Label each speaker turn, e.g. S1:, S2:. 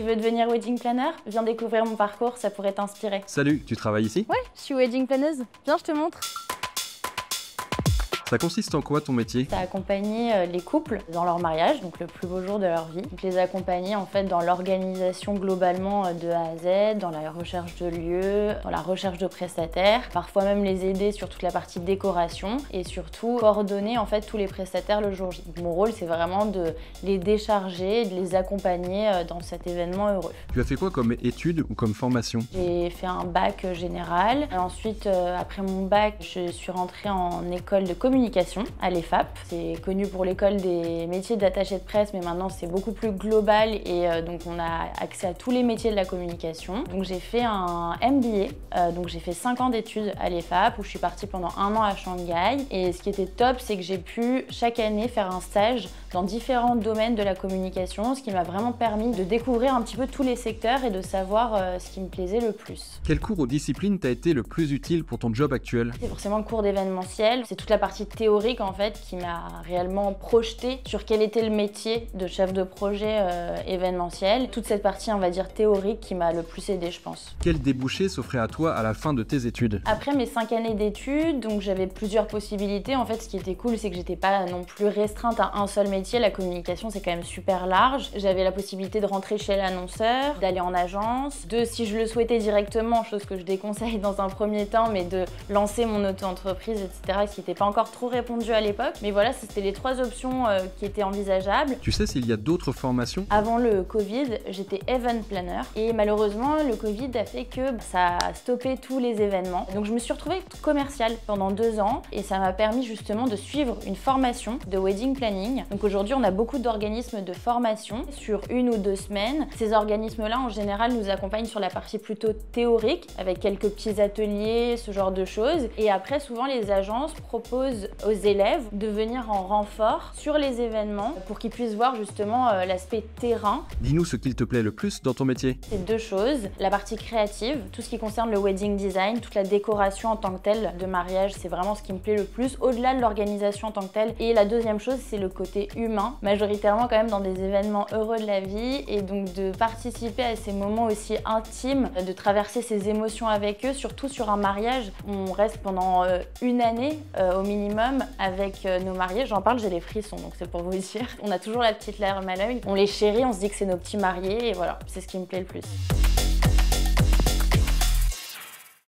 S1: Tu veux devenir wedding planner? Viens découvrir mon parcours, ça pourrait t'inspirer.
S2: Salut, tu travailles ici?
S1: Ouais, je suis wedding planeuse. Viens, je te montre.
S2: Ça consiste en quoi ton métier?
S1: Ça accompagner les couples dans leur mariage, donc le plus beau jour de leur vie. Donc les accompagner en fait dans l'organisation globalement de A à Z, dans la recherche de lieux, dans la recherche de prestataires, parfois même les aider sur toute la partie décoration et surtout coordonner en fait tous les prestataires le jour J. Donc, mon rôle c'est vraiment de les décharger, de les accompagner dans cet événement heureux.
S2: Tu as fait quoi comme études ou comme formation?
S1: J'ai fait un bac général. Et ensuite, après mon bac, je suis rentrée en école de communication à l'EFAP. C'est connu pour l'école des métiers d'attaché de presse, mais maintenant c'est beaucoup plus global et donc on a accès à tous les métiers de la communication. Donc j'ai fait un MBA, donc j'ai fait 5 ans d'études à l'EFAP où je suis partie pendant 1 an à Shanghai. Et ce qui était top, c'est que j'ai pu chaque année faire un stage dans différents domaines de la communication, ce qui m'a vraiment permis de découvrir un petit peu tous les secteurs et de savoir ce qui me plaisait le plus.
S2: Quel cours ou discipline t'a été le plus utile pour ton job actuel?
S1: C'est forcément le cours d'événementiel, c'est toute la partie théorique en fait qui m'a réellement projeté sur quel était le métier de chef de projet événementiel. Toute cette partie on va dire théorique qui m'a le plus aidé je pense.
S2: Quel débouché s'offrait à toi à la fin de tes études?
S1: Après mes 5 années d'études, donc j'avais plusieurs possibilités. En fait ce qui était cool c'est que j'étais pas non plus restreinte à un seul métier. La communication c'est quand même super large. J'avais la possibilité de rentrer chez l'annonceur, d'aller en agence, de si je le souhaitais directement, chose que je déconseille dans un premier temps, mais de lancer mon auto-entreprise etc. ce qui n'était pas encore trop répondu à l'époque. Mais voilà, c'était les 3 options qui étaient envisageables.
S2: Tu sais s'il y a d'autres formations?
S1: Avant le Covid, j'étais event planner et malheureusement, le Covid a fait que ça a stoppé tous les événements. Donc je me suis retrouvée commerciale pendant 2 ans et ça m'a permis justement de suivre une formation de wedding planning. Donc aujourd'hui, on a beaucoup d'organismes de formation sur 1 ou 2 semaines. Ces organismes-là, en général, nous accompagnent sur la partie plutôt théorique avec quelques petits ateliers, ce genre de choses. Et après, souvent, les agences proposent aux élèves de venir en renfort sur les événements pour qu'ils puissent voir justement l'aspect terrain.
S2: Dis-nous ce qu'il te plaît le plus dans ton métier.
S1: C'est 2 choses. La partie créative, tout ce qui concerne le wedding design, toute la décoration en tant que telle de mariage, c'est vraiment ce qui me plaît le plus, au-delà de l'organisation en tant que telle. Et la deuxième chose, c'est le côté humain, majoritairement quand même dans des événements heureux de la vie et donc de participer à ces moments aussi intimes, de traverser ces émotions avec eux, surtout sur un mariage. On reste pendant 1 année au minimum avec nos mariés. J'en parle, j'ai les frissons, donc c'est pour vous dire. On a toujours la petite larme à l'œil. On les chérit, on se dit que c'est nos petits mariés et voilà, c'est ce qui me plaît le plus.